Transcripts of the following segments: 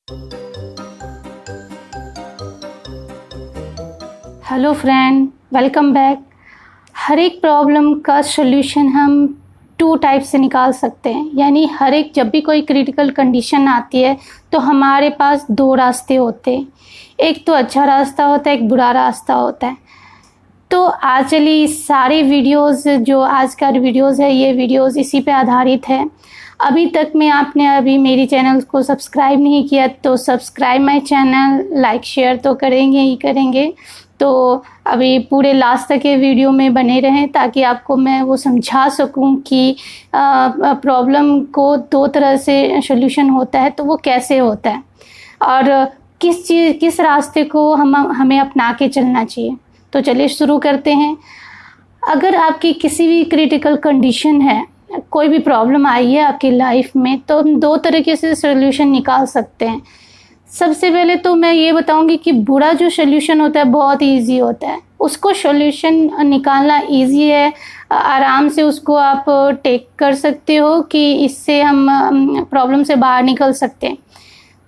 Hello friend, welcome back. हर एक problem का सॉल्यूशन हम 2 टाइप से निकाल सकते हैं। यानी हर एक जब भी कोई क्रिटिकल कंडीशन आती है तो हमारे पास 2 रास्ते होते हैं। एक तो अच्छा रास्ता होता है, एक बुरा रास्ता होता है। तो आज चलिए सारे वीडियोस जो आज का वीडियोस है, ये वीडियोस इसी पे आधारित है। अभी तक में आपने अभी मेरी चैनल को सब्सक्राइब नहीं किया तो subscribe my channel, like share तो करेंगे ही करेंगे। तो अभी पूरे लास्ट तक के वीडियो में बने रहें ताकि आपको मैं वो समझा सकूं कि प्रॉब्लम को 2 तरह से सॉल्यूशन होता है, तो वो कैसे होता है और किस रास्ते को हमें अपना के चलना चाहिए। तो चलिए शुरू करते हैं। अगर आपकी किसी भी क्रिटिकल कंडीशन है, कोई भी प्रॉब्लम आई है आपकी लाइफ में, तो हम 2 तरीके से सॉल्यूशन निकाल सकते हैं। सबसे पहले तो मैं ये बताऊंगी कि बुरा जो सॉल्यूशन होता है बहुत इजी होता है। उसको सॉल्यूशन निकालना इजी है, आराम से उसको आप टेक कर सकते हो कि इससे हम प्रॉब्लम से बाहर निकल सकते हैं।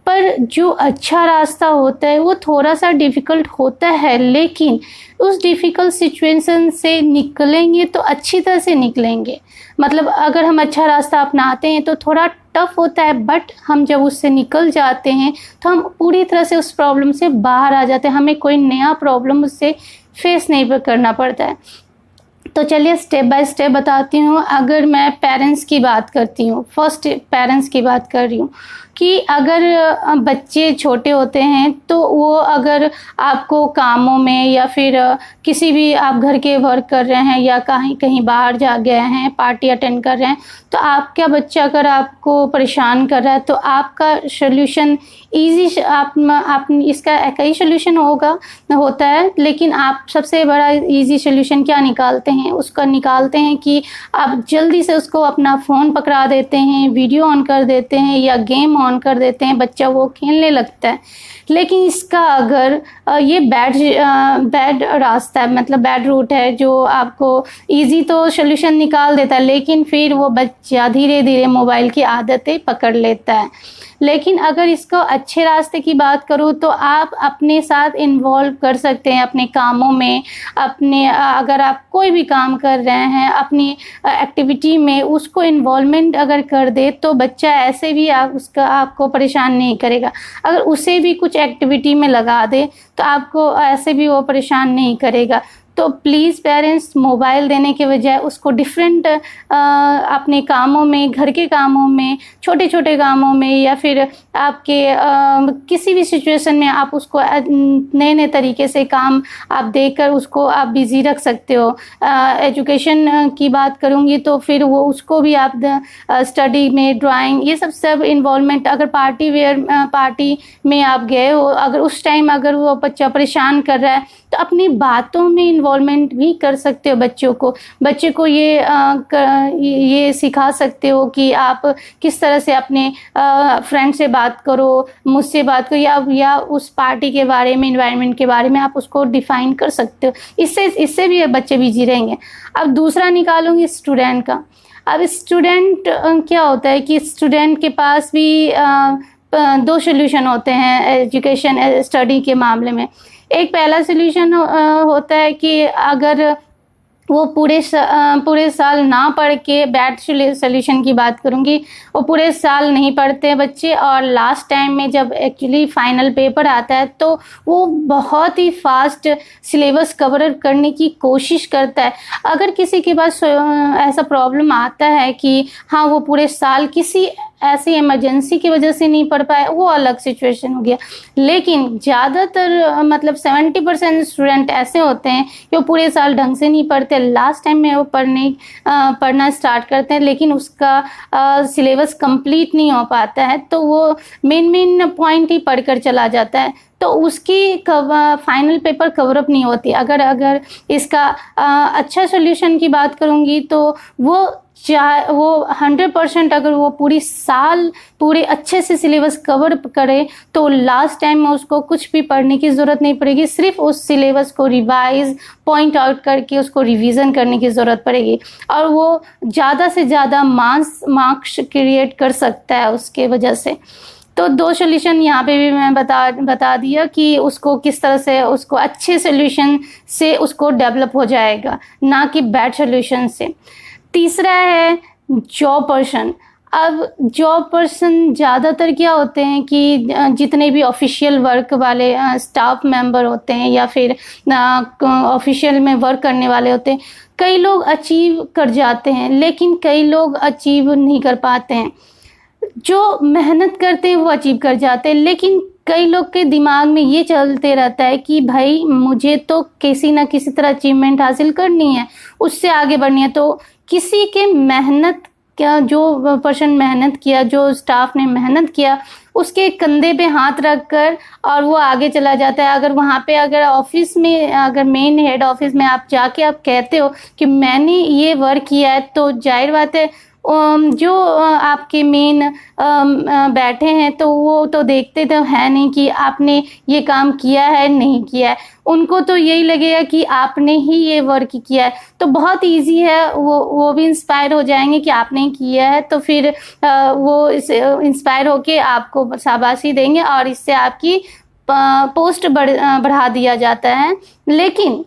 पर जो अच्छा रास्ता होता है वो थोड़ा सा डिफ़िकल्ट होता है, लेकिन उस डिफ़िकल्ट सिचुएशन से निकलेंगे तो अच्छी तरह से निकलेंगे। मतलब अगर हम अच्छा रास्ता अपनाते हैं तो थोड़ा टफ होता है, बट हम जब उससे निकल जाते हैं तो हम पूरी तरह से उस प्रॉब्लम से बाहर आ जाते हैं। हमें कोई नया प्रॉब्लम उससे फेस नहीं करना पड़ता है। तो चलिए स्टेप बाय स्टेप बताती हूँ। अगर मैं पेरेंट्स की बात करती हूँ, फर्स्ट पेरेंट्स की बात कर रही हूँ कि अगर बच्चे छोटे होते हैं तो वो अगर आपको कामों में या फिर किसी भी आप घर के वर्क कर रहे हैं या कहीं बाहर जा गए हैं, पार्टी अटेंड कर रहे हैं, तो आपका बच्चा अगर आपको परेशान कर रहा है तो आपका सॉल्यूशन ईजी, आप इसका एक ही सॉल्यूशन होता है, लेकिन आप सबसे बड़ा ईजी सॉल्यूशन क्या निकालते हैं? उसका निकालते हैं कि आप जल्दी से उसको अपना फ़ोन पकड़ा देते हैं, वीडियो ऑन कर देते हैं या गेम ऑन कर देते हैं, बच्चा वो खेलने लगता है। लेकिन इसका अगर ये बैड रास्ता है, मतलब बैड रूट है, जो आपको इजी तो सॉल्यूशन निकाल देता है, लेकिन फिर वो बच्चा धीरे धीरे मोबाइल की आदतें पकड़ लेता है। लेकिन अगर इसको अच्छे रास्ते की बात करूँ तो आप अपने साथ इन्वॉल्व कर सकते हैं अपने कामों में। अगर आप कोई भी काम कर रहे हैं अपनी एक्टिविटी में, उसको इन्वॉल्वमेंट अगर कर दे तो बच्चा ऐसे भी आपको परेशान नहीं करेगा। अगर उसे भी कुछ एक्टिविटी में लगा दे तो आपको ऐसे भी वो परेशान नहीं करेगा। तो प्लीज़ पेरेंट्स, मोबाइल देने के बजाय उसको डिफरेंट अपने कामों में, घर के कामों में, छोटे छोटे कामों में या फिर आपके किसी भी सिचुएशन में आप उसको नए नए तरीके से काम आप देकर उसको आप बिज़ी रख सकते हो। एजुकेशन की बात करूँगी तो फिर वो उसको भी आप स्टडी में, ड्राइंग, ये सब इन्वॉल्वमेंट। अगर पार्टी में आप गए हो, अगर उस टाइम अगर वो बच्चा परेशान कर रहा है तो अपनी बातों में इन्वॉल्वमेंट भी कर सकते हो। बच्चे को ये सिखा सकते हो कि आप किस तरह से अपने फ्रेंड से बात करो, मुझसे बात करो, या उस पार्टी के बारे में, एनवायरनमेंट के बारे में आप उसको डिफाइन कर सकते हो। इससे भी बच्चे बिजी रहेंगे। अब दूसरा निकालूंगी स्टूडेंट का। अब स्टूडेंट क्या होता है कि स्टूडेंट के पास भी 2 सॉल्यूशन होते हैं एजुकेशन स्टडी के मामले में। एक पहला सॉल्यूशन होता है कि अगर वो पूरे साल ना पढ़ के, बैड सॉल्यूशन की बात करूँगी, वो पूरे साल नहीं पढ़ते हैं बच्चे और लास्ट टाइम में जब एक्चुअली फाइनल पेपर आता है तो वो बहुत ही फास्ट सिलेबस कवर करने की कोशिश करता है। अगर किसी के पास ऐसा प्रॉब्लम आता है कि हाँ वो पूरे साल किसी ऐसी इमरजेंसी की वजह से नहीं पढ़ पाए, वो अलग सिचुएशन हो गया। लेकिन ज़्यादातर मतलब 70% स्टूडेंट ऐसे होते हैं कि वो पूरे साल ढंग से नहीं पढ़ते, लास्ट टाइम में वो पढ़ना स्टार्ट करते हैं, लेकिन उसका सिलेबस कंप्लीट नहीं हो पाता है, तो वो मेन पॉइंट ही पढ़कर चला जाता है, तो उसकी फाइनल पेपर कवरअप नहीं होती। अगर इसका अच्छा सॉल्यूशन की बात करूँगी तो वो 100% अगर वो पूरे अच्छे से सिलेबस कवर करे तो लास्ट टाइम में उसको कुछ भी पढ़ने की ज़रूरत नहीं पड़ेगी। सिर्फ उस सिलेबस को रिवाइज, पॉइंट आउट करके उसको रिवीजन करने की ज़रूरत पड़ेगी और वो ज़्यादा से ज़्यादा मार्क्स क्रिएट कर सकता है उसके वजह से। तो 2 सॉल्यूशन यहाँ पे भी मैं बता दिया कि उसको किस तरह से उसको अच्छे सॉल्यूशन से उसको डेवलप हो जाएगा, ना कि बैड सॉल्यूशन से। तीसरा है जॉब पर्सन। अब जॉब पर्सन ज़्यादातर क्या होते हैं कि जितने भी ऑफिशियल वर्क वाले स्टाफ मेंबर होते हैं या फिर ऑफिशियल में वर्क करने वाले होते हैं, कई लोग अचीव कर जाते हैं लेकिन कई लोग अचीव नहीं कर पाते हैं। जो मेहनत करते हैं वो अचीव कर जाते हैं, लेकिन कई लोग के दिमाग में ये चलते रहता है कि भाई मुझे तो किसी ना किसी तरह अचीवमेंट हासिल करनी है, उससे आगे बढ़नी है। तो किसी के मेहनत क्या, जो पर्सन मेहनत किया, जो स्टाफ ने मेहनत किया, उसके कंधे पे हाथ रखकर और वो आगे चला जाता है। अगर वहाँ पे अगर ऑफिस में, अगर मेन हेड ऑफिस में आप जाके आप कहते हो कि मैंने ये वर्क किया है, तो जाहिर बात है जो आपके मेन बैठे हैं तो वो तो देखते तो है नहीं कि आपने ये काम किया है नहीं किया है। उनको तो यही लगेगा कि आपने ही ये वर्क किया है, तो बहुत इजी है, वो भी इंस्पायर हो जाएंगे कि आपने किया है। तो फिर वो इंस्पायर होके आपको शाबाशी देंगे और इससे आपकी पोस्ट बढ़ा दिया जाता है। लेकिन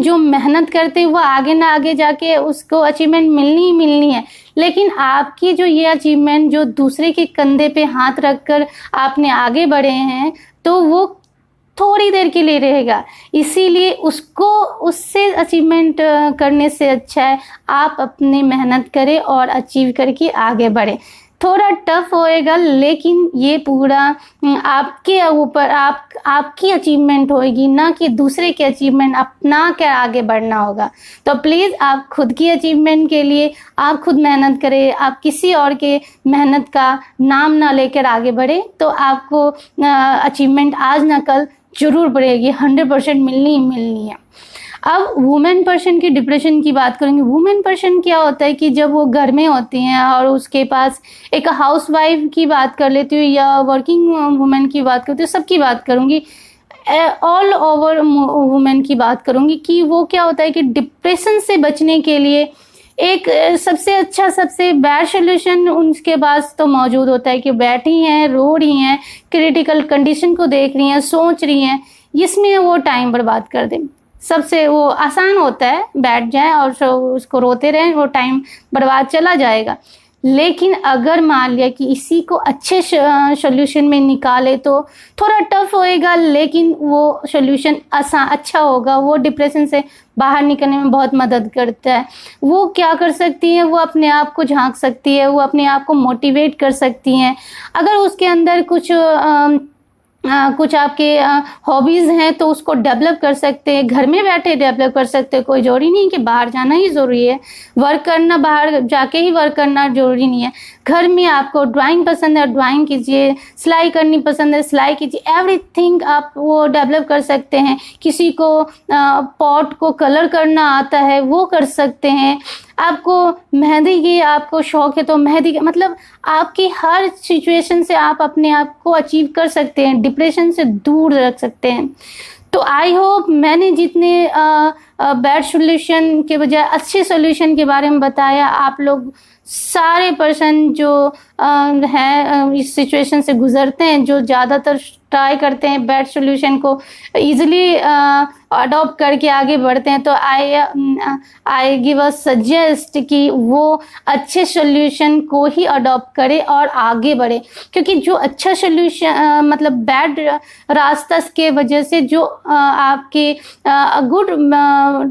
जो मेहनत करते हैं वो आगे ना आगे जाके उसको अचीवमेंट मिलनी ही मिलनी है। लेकिन आपकी जो ये अचीवमेंट जो दूसरे के कंधे पे हाथ रखकर आपने आगे बढ़े हैं, तो वो थोड़ी देर के लिए रहेगा। इसीलिए उससे अचीवमेंट करने से अच्छा है आप अपनी मेहनत करें और अचीव करके आगे बढ़े। थोड़ा टफ होएगा लेकिन ये पूरा आपके ऊपर आपकी अचीवमेंट होएगी, ना कि दूसरे की अचीवमेंट अपना के आगे बढ़ना होगा। तो प्लीज़ आप खुद की अचीवमेंट के लिए आप खुद मेहनत करें, आप किसी और के मेहनत का नाम ना लेकर आगे बढ़े, तो आपको अचीवमेंट आज ना कल ज़रूर बढ़ेगी, 100% मिलनी ही मिलनी है। अब वुमेन पर्सन की डिप्रेशन की बात करेंगे। वुमेन पर्सन क्या होता है कि जब वो घर में होती हैं और उसके पास एक हाउसवाइफ की बात कर लेती हूँ या वर्किंग वुमेन की बात करती हूँ, सबकी बात करूँगी, ऑल ओवर वुमेन की बात करूँगी कि वो क्या होता है कि डिप्रेशन से बचने के लिए एक सबसे अच्छा, सबसे बेस्ट सोल्यूशन उनके पास तो मौजूद होता है कि बैठी हैं, रो रही हैं, क्रिटिकल कंडीशन को देख रही हैं, सोच रही हैं, इसमें वो टाइम बर्बाद कर दें। सबसे वो आसान होता है, बैठ जाए और उसको रोते रहें, वो टाइम बर्बाद चला जाएगा। लेकिन अगर मान लिया कि इसी को अच्छे सोल्यूशन में निकाले तो थोड़ा टफ होएगा, लेकिन वो सोल्यूशन अच्छा होगा। वो डिप्रेशन से बाहर निकलने में बहुत मदद करता है। वो क्या कर सकती हैं, वो अपने आप को झांक सकती है, वो अपने आप को मोटिवेट कर सकती हैं। अगर उसके अंदर कुछ आपके हॉबीज़ हैं तो उसको डेवलप कर सकते हैं, घर में बैठे डेवलप कर सकते हैं। कोई ज़रूरी नहीं कि बाहर जाना ही ज़रूरी है, वर्क करना बाहर जाके ही वर्क करना ज़रूरी नहीं है। घर में आपको ड्राइंग पसंद है, ड्राइंग कीजिए, सिलाई करनी पसंद है, सिलाई कीजिए, एवरीथिंग आप वो डेवलप कर सकते हैं। किसी को पॉट को कलर करना आता है वो कर सकते हैं। आपको मेहंदी की आपको शौक़ है तो मेहंदी, मतलब आपकी हर सिचुएशन से आप अपने आप को अचीव कर सकते हैं, डिप्रेशन से दूर रख सकते हैं। तो आई होप मैंने जितने बैड सॉल्यूशन के बजाय अच्छे सॉल्यूशन के बारे में बताया, आप लोग सारे पर्सन जो हैं इस सिचुएशन से गुजरते हैं, जो ज़्यादातर ट्राई करते हैं बैड सॉल्यूशन को इजीली अडॉप्ट करके आगे बढ़ते हैं, तो आई गिव अ सजेस्ट कि वो अच्छे सॉल्यूशन को ही अडॉप्ट करे और आगे बढ़े। क्योंकि जो अच्छा सॉल्यूशन मतलब बैड रास्ता के वजह से जो आपके गुड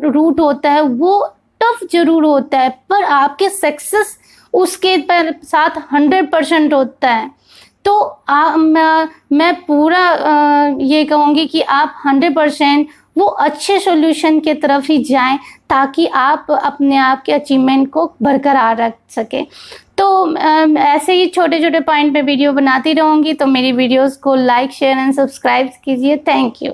रूट होता है वो टफ जरूर होता है, पर आपके सक्सेस उसके पर साथ 100% होता है। तो मैं पूरा ये कहूँगी कि आप 100% वो अच्छे सॉल्यूशन के तरफ ही जाएं, ताकि आप अपने आप के अचीवमेंट को बरकरार रख सकें। तो ऐसे ही छोटे छोटे पॉइंट पे वीडियो बनाती रहूँगी, तो मेरी वीडियोस को लाइक, शेयर एंड सब्सक्राइब कीजिए। Thank you.